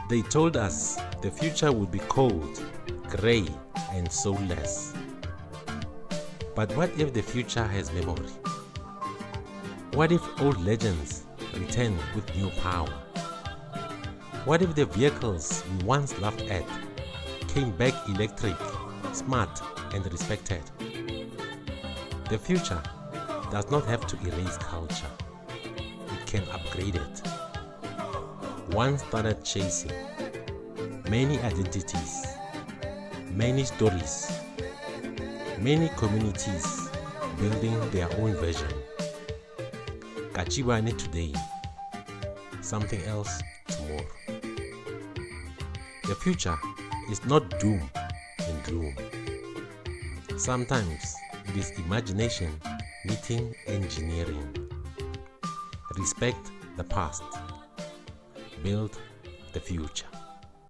They told us the future would be cold, grey and soulless. But what if the future has memory? What if old legends return with new power? What if the vehicles we once laughed at came back electric, smart and respected? The future does not have to erase culture. It can upgrade it. One started chasing many identities, many stories, many communities building their own version. Katjibane today, something else tomorrow. The future is not doom and gloom. Sometimes it is imagination meeting engineering. Respect the past. Build the future.